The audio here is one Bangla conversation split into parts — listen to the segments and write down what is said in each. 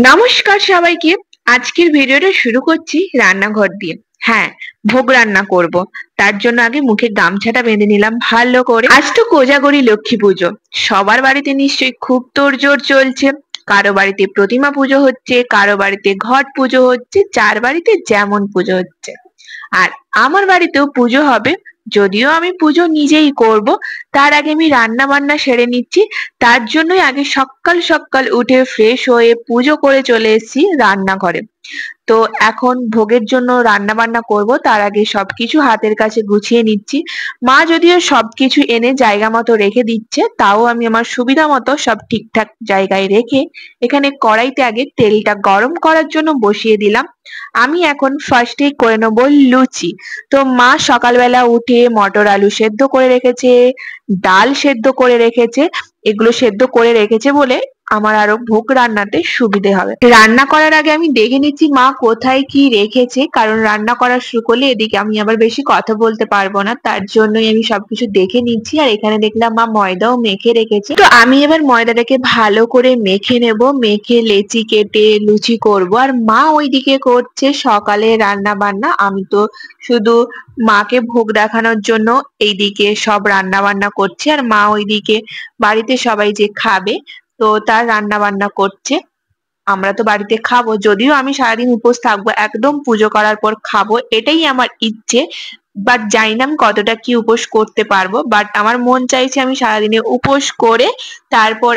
নমস্কার সবাইকে। আজকের ভিডিওটা শুরু করছি রান্নাঘর দিয়ে। হ্যাঁ, ভোগ রান্না করব। তার জন্য আগে মুখে গামছাটা বেঁধে নিলাম ভালো করে। আজ তো কোজাগরি লক্ষ্মী পুজো। সবার বাড়িতে নিশ্চয়ই খুব তোড়জোড় চলছে। কারো বাড়িতে প্রতিমা পুজো হচ্ছে, কারো বাড়িতে ঘট পুজো হচ্ছে, যার বাড়িতে যেমন পুজো হচ্ছে। আর আমার বাড়িতেও পুজো হবে, যদিও আমি পুজো নিজেই করব। তার আগে আমি রান্না বান্না সেরে নিচ্ছি। তার জন্যই আগে সকাল সকাল উঠে ফ্রেশ হয়ে পুজো করে চলে এসেছি রান্নাঘরে। তো এখন ভোগের জন্য রান্না বান্না করব, তার আগে সবকিছু হাতের কাছে গুছিয়ে নিচ্ছি। মা যদিও সবকিছু এনে জায়গা মতো রেখে দিচ্ছে, তাও আমি আমার সুবিধা মতো সব ঠিকঠাক জায়গায় রেখে এখানে কড়াইতে আগে তেলটা গরম করার জন্য বসিয়ে দিলাম। আমি এখন ফার্স্টেই করে নেবো লুচি। তো মা সকালবেলা উঠে মটর আলু সেদ্ধ করে রেখেছে, ডাল সেদ্ধ করে রেখেছে। এগুলো সেদ্ধ করে রেখেছে বলে আমার আরো ভোগ রান্নাতে সুবিধে হবে। রান্না করার আগে আমি দেখে নিচ্ছি মা কোথায় কি রেখেছে, কারণ রান্না করা শুরু করলে এদিকে আমি আবার বেশি কথা বলতে পারবো না। তার জন্যই আমি সবকিছু দেখে নিচ্ছি। আর এখানে দেখলাম মা ময়দাও মেখে রেখেছে। তো আমি এবার ময়দাটাকে ভালো করে মেখে নেব, মেখে লেচি কেটে লুচি করব। আর মা ওইদিকে করছে সকালে রান্না বান্না। আমি তো শুধু মাকে ভোগ দেখানোর জন্য এইদিকে সব রান্না বান্না করছি, আর মা ওইদিকে বাড়িতে সবাই যে খাবে তো তার রান্না বান্না করছে। আমরা তো বাড়িতে খাবো, যদিও আমি সারাদিন উপোস থাকবো, একদম পুজো করার পর খাবো, এটাই আমার ইচ্ছে। বাট জানি না আমি কতটা কি উপোস করতে পারবো, বাট আমার মন চাইছে আমি সারাদিনে উপোস করে তারপর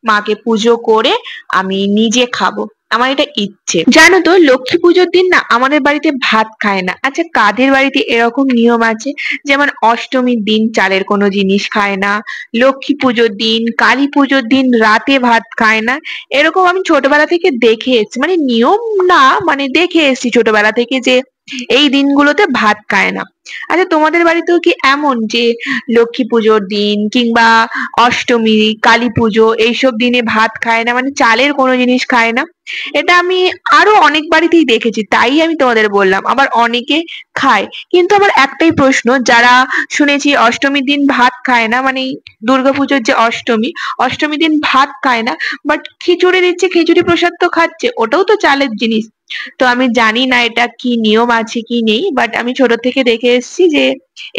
মাকে পুজো করে আমি নিজে খাবো। আমার এটা ইচ্ছে। জানো তো, লক্ষ্মী পুজোর দিন না আমাদের বাড়িতে ভাত খায় না। আচ্ছা, কাদের বাড়িতে এরকম নিয়ম আছে? যেমন অষ্টমীর দিন চালের কোনো জিনিস খায় না, লক্ষ্মী পুজোর দিন, কালী পুজোর দিন রাতে ভাত খায় না। এরকম আমি ছোটবেলা থেকে দেখে এসেছি, মানে নিয়ম না, মানে দেখে এসেছি ছোটবেলা থেকে যে এই দিনগুলোতে ভাত খায় না। আচ্ছা, তোমাদের বাড়িতেও কি এমন যে লক্ষ্মী পুজোর দিন কিংবা অষ্টমী, কালী পুজো এইসব দিনে ভাত খায় না, মানে চালের কোনো জিনিস খায় না? এটা আমি আরো অনেক বাড়িতেই দেখেছি, তাই আমি তোমাদের বললাম। আবার অনেকে খায়, কিন্তু আমার একটাই প্রশ্ন, যারা শুনেছি অষ্টমীর দিন ভাত খায় না, মানে দুর্গাপুজোর যে অষ্টমী, অষ্টমীর দিন ভাত খায় না, বাট খিচুড়ি দিচ্ছে, খিচুড়ি প্রসাদ তো খাচ্ছে, ওটাও তো চালের জিনিস। তো আমি জানি না এটা কি নিয়ম আছে কি নেই, বাট আমি ছোট থেকে দেখে এসেছি যে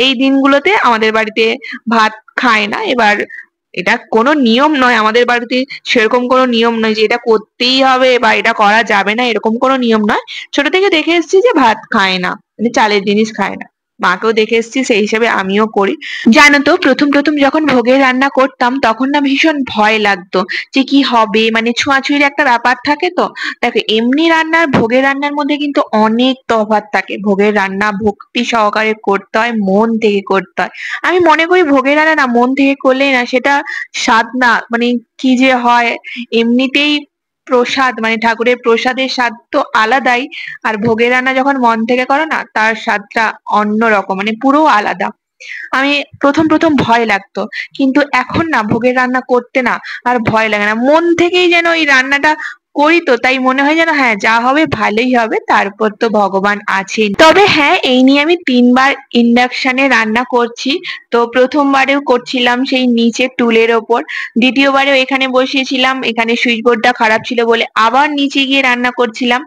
এই দিনগুলোতে আমাদের বাড়িতে ভাত খায় না। এবার এটা কোনো নিয়ম নয় আমাদের বাড়িতে, সেরকম কোনো নিয়ম নয় যে এটা করতেই হবে বা এটা করা যাবে না, এরকম কোনো নিয়ম নয়। ছোট থেকে দেখে এসেছি যে ভাত খায় না, মানে চালের জিনিস খায় না। মাকেও দেখে এসেছি, সেই হিসাবে আমিও করি। জানো তো, প্রথম প্রথম যখন ভোগের রান্না করতাম তখন না ভীষণ ভয় লাগতো যে কি হবে, মানে ছোঁয়াছুঁয়ির একটা ব্যাপার থাকে। তো দেখো, এমনি রান্নার ভোগের রান্নার মধ্যে কিন্তু অনেক তফাৎ থাকে। ভোগের রান্না ভক্তি সহকারে করতে হয়, মন থেকে করতে হয়। আমি মনে করি ভোগের রান্না না মন থেকে করলেই না সেটা স্বাদ না, মানে কি যে হয়। এমনিতেই প্রসাদ, মানে ঠাকুরের প্রসাদের স্বাদ তো আলাদাই, আর ভোগের রান্না যখন মন থেকে করো না তার স্বাদটা অন্যরকম, মানে পুরো আলাদা। আমি প্রথম প্রথম ভয় লাগতো, কিন্তু এখন না ভোগের রান্না করতে না আর ভয় লাগে না। মন থেকেই যেন এই রান্নাটা করি, তো তাই মনে হয় যেন হ্যাঁ যা হবে ভালোই হবে, তারপর তো ভগবান আছেন। তবে হ্যাঁ, এই নিয়ে আমি 3বার ইন্ডাকশনে রান্না করছি। তো প্রথমবারেও করছিলাম সেই নিচে টুলের ওপর, দ্বিতীয়বারেও এখানে বসিয়েছিলাম, এখানে সুইচ বোর্ডটা খারাপ ছিল বলে আবার নিচে গিয়ে রান্না করছিলাম।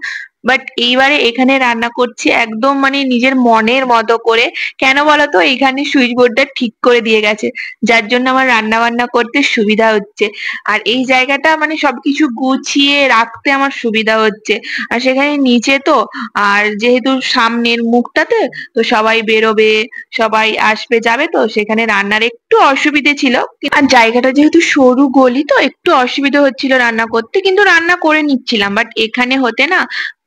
বাট এইবারে এখানে রান্না করছি একদম মানে নিজের মনের মতো করে। কেন বলতো, এইখানে সুইচ বোর্ডটা ঠিক করে দিয়ে গেছে, যার জন্য আমার রান্না বান্না করতে সুবিধা হচ্ছে। আর এই জায়গাটা মানে সবকিছু গুছিয়ে রাখতে আমার সুবিধা হচ্ছে। আর সেখানে নিচে তো, আর যেহেতু সামনের মুখটাতে তো সবাই বেরোবে, সবাই আসবে যাবে, তো সেখানে রান্নার একটু অসুবিধে ছিল। আর জায়গাটা যেহেতু সরু গলি, তো একটু অসুবিধা হচ্ছিল রান্না করতে, কিন্তু রান্না করে নিচ্ছিলাম। বাট এখানে হতে না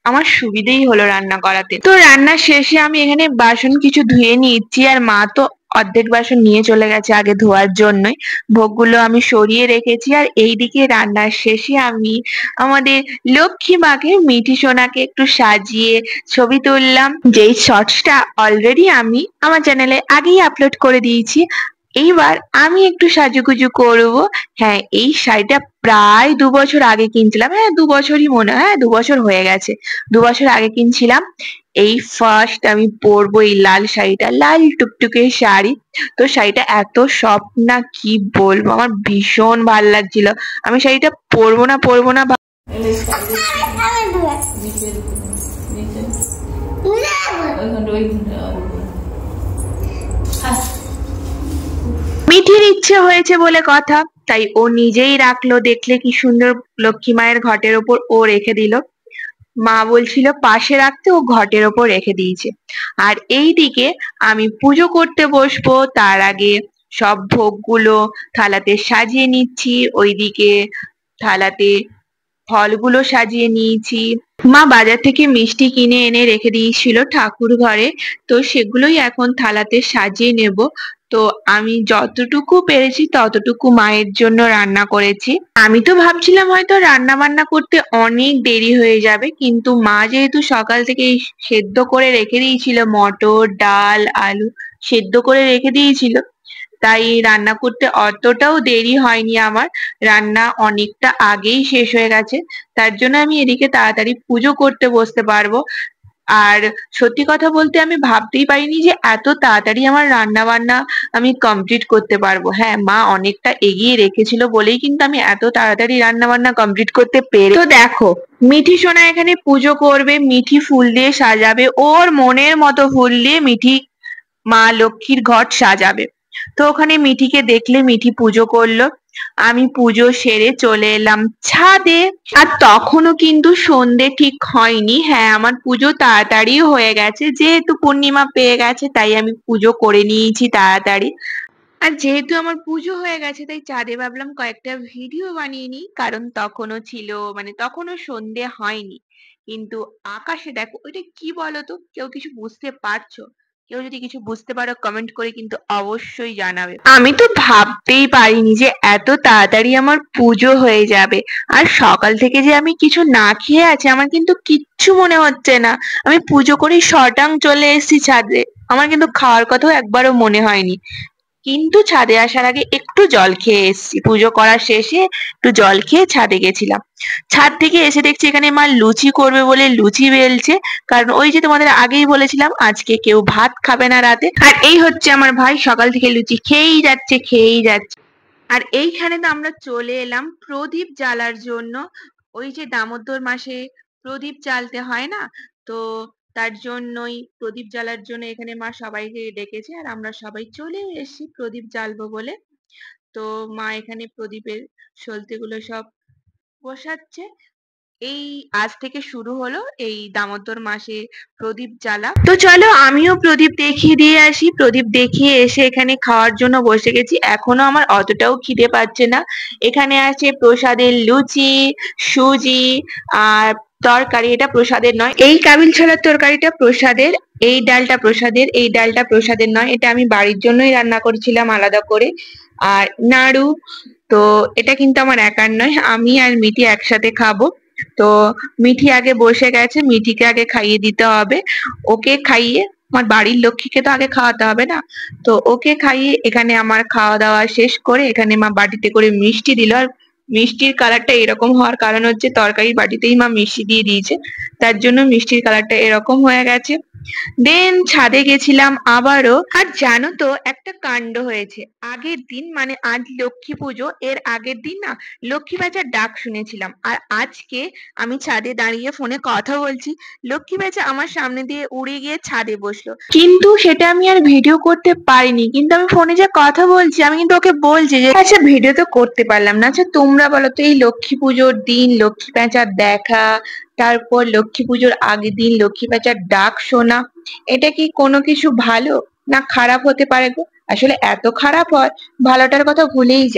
আমার সুবিধেই হলো রান্না করাতে। তো রান্না শেষে আমি এখানে বাসন কিছু ধুয়ে নিচ্ছি, আর মা তো অর্ধেক বাসন নিয়ে চলে গেছে আগে ধোয়ার জন্যই। ভোগগুলো আমি সরিয়ে রেখেছি, আর এইদিকে রান্নার শেষে আমি আমাদের লক্ষ্মী মাকে, মিঠি সোনাকে একটু সাজিয়ে ছবি তুললাম, যেই শর্টসটা অলরেডি আমি আমার চ্যানেলে আগেই আপলোড করে দিয়েছি। এইবার আমি একটু সাজুগুজু করব। হ্যাঁ, এই শাড়িটা প্রায় 2 বছর আগে কিনছিলাম। হ্যাঁ, 2 বছরই মনে হয়, হ্যাঁ 2 বছর হয়ে গেছে। 2 বছর আগে কিনছিলাম। এই ফার্স্ট আমি পরবো এই লাল শাড়িটা, লাল টুকটুকে শাড়ি। তো শাড়িটা এত সফট না কি বলবো, আমার ভীষণ ভালো লাগছিল। আমি শাড়িটা পরবো না মিঠির ইচ্ছে হয়েছে বলে কথা, তাই ও নিজেই রাখলো। দেখলে কি সুন্দর লক্ষ্মী মায়ের ঘটের ওপর ও রেখে দিল। মা বলছিল পাশে রাখতে, ও ঘটের ওপর রেখে দিয়েছে। আর এইদিকে আমি পুজো করতে বসবো, তার আগে সব ভোগগুলো থালাতে সাজিয়ে নিচ্ছি। ওইদিকে থালাতে ফলগুলো সাজিয়ে নিয়েছি। মা বাজার থেকে মিষ্টি কিনে এনে রেখে দিয়েছিল ঠাকুর ঘরে, তো সেগুলোই এখন থালাতে সাজিয়ে নেব। তো আমি যতটুকু পেরেছি ততটুকু মায়ের জন্য রান্না করেছি। আমি তো ভাবছিলাম হয়তো রান্না বান্না করতে অনেক দেরি হয়ে যাবে, কিন্তু মা যেহেতু সকাল থেকে সেদ্ধ করে রেখে দিয়েছিল, মটর ডাল আলু সেদ্ধ করে রেখে দিয়েছিল, তাই রান্না করতে অতটাও দেরি হয়নি আমার। রান্না অনেকটা আগেই শেষ হয়ে গেছে, তার জন্য আমি এদিকে তাড়াতাড়ি পুজো করতে বসতে পারবো। আর সত্যি কথা বলতে আমি ভাবতেই পারিনি যে এত তাড়াতাড়ি আমার রান্না বান্না আমি কমপ্লিট করতে পারবো। হ্যাঁ, মা অনেকটা এগিয়ে রেখেছিল বলেই কিন্তু আমি এত তাড়াতাড়ি রান্না বান্না কমপ্লিট করতে পেরে। তো দেখো, মিঠি সোনা এখানে পুজো করবে, মিঠি ফুল দিয়ে সাজাবে, ওর মনের মতো ফুল দিয়ে মিঠি মা লক্ষ্মীর ঘট সাজাবে। তো ওখানে মিঠিকে দেখলে মিঠি পুজো করলো। আমি পুজো সেরে চলে এলাম ছাদে। আর তখনও কিন্তু সন্ধে ঠিক হয়নি। হ্যাঁ, আমার পুজো তাড়াতাড়ি হয়ে গেছে, যেহেতু পূর্ণিমা পেয়ে গেছে তাই আমি পুজো করে নিয়েছি তাড়াতাড়ি। আর যেহেতু আমার পুজো হয়ে গেছে তাই ছাদে ভাবলাম কয়েকটা ভিডিও বানিয়ে নিই, কারণ তখনও ছিল তখনও সন্ধে হয়নি। কিন্তু আকাশে দেখো, ওইটা কি বলতো? কেউ কিছু বুঝতে পারছো? কেউ যদি কিছু বুঝতে পারো কমেন্ট করে কিন্তু অবশ্যই জানাবে। আমি তো ভাবতেই পারিনি যে এত তাড়াতাড়ি আমার পুজো হয়ে যাবে। আর সকাল থেকে যে আমি কিছু না খেয়ে আছি আমার কিন্তু কিচ্ছু মনে হচ্ছে না। আমি পুজো করে শটাং চলে এসেছি ছাদে, আমার কিন্তু খাওয়ার কথাও একবারও মনে হয়নি। কিন্তু ছাদে আসার আগে একটু জল খেয়ে এসেছি, পুজো করার শেষে একটু জল খেয়ে ছাদে গেছিলাম। ছাদ থেকে এসে দেখছি এখানে মা লুচি করবে বলে লুচি বেলছে, কারণ ওই যে তোমাদের আগেই বলেছিলাম আজকে কেউ ভাত খাবে না রাতে। আর এই হচ্ছে আমার ভাই, সকাল থেকে লুচি খেয়েই যাচ্ছে খেয়েই যাচ্ছে। আর এইখানে তো আমরা চলে এলাম প্রদীপ জ্বালার জন্য। ওই যে দামোদর মাসে প্রদীপ জ্বালতে হয় না, তো তার জন্যই প্রদীপ জ্বালার জন্য এখানে মা সবাইকে ডেকেছে, আর আমরা সবাই চলে এসেছি প্রদীপ জ্বালবো বলে। তো মা এখানে প্রদীপের সলতেগুলো সব বসাচ্ছে। এই আজ থেকে শুরু হলো এই দামোদর মাসে প্রদীপ জ্বালা। তো চলো আমিও প্রদীপ দেখিয়ে দিয়ে আসি। প্রদীপ দেখিয়ে এসে এখানে খাওয়ার জন্য বসে গেছি। এখনো আমার অতটাও খিদে পাচ্ছে না। এখানে আছে প্রসাদের লুচি, সুজি আর তরকারি। এটা প্রসাদের নয়, এই কাবিল ছোলার তরকারিটা প্রসাদের, এই ডালটা প্রসাদের, এই ডালটা প্রসাদের নয়, এটা আমি বাড়ির জন্যই রান্না করেছিলাম আলাদা করে। আর নাড়ু, তো এটা কিন্তু আমার একার নয়, আমি আর মিঠি একসাথে খাবো। তো মিঠি আগে বসে গেছে, মিঠিকে আগে খাইয়ে দিতে হবে। ওকে খাইয়ে আমার বাড়ির লক্ষ্মীকে তো আগে খাওয়াতে হবে না, তো ওকে খাইয়ে এখানে আমার খাওয়া দাওয়া শেষ করে এখানে মা বাটিতে করে মিষ্টি দিল। আর মিষ্টির কালারটা এরকম হওয়ার কারণ হচ্ছে তরকারির বাটিতেই মা মিষ্টি দিয়ে দিয়েছে, তার জন্য মিষ্টির কালারটা এরকম হয়ে গেছে। দেন ছাদে গেছিলাম আবারও। আর জানো তো একটা কাণ্ড হয়েছে, আগের দিন আজ লক্ষ্মী পুজো, এর আগের দিন না লক্ষ্মী বেচার ডাক শুনেছিলাম। আর আজকে আমি ছাদে দাঁড়িয়ে ফোনে কথা বলছি, লক্ষ্মী বেচা আমার সামনে দিয়ে উড়ে গিয়ে ছাদে বসলো। কিন্তু সেটা আমি আর ভিডিও করতে পারিনি, কিন্তু আমি ফোনে যে কথা বলছি আমি কিন্তু ওকে বলছি যে আচ্ছা ভিডিও তো করতে পারলাম না। আচ্ছা তোমরা বলো তো, এই লক্ষ্মী পুজোর দিন লক্ষ্মী পেঁচার দেখা, তারপর লক্ষ্মী পুজোর আগের দিন লক্ষ্মী পেঁচার ডাক শোনা, এটা কি কোনো কিছু ভালো না খারাপ হতে পারে গো? আসলে এত খারাপ হয়, ভালোটার কথা ভুলেই যায়।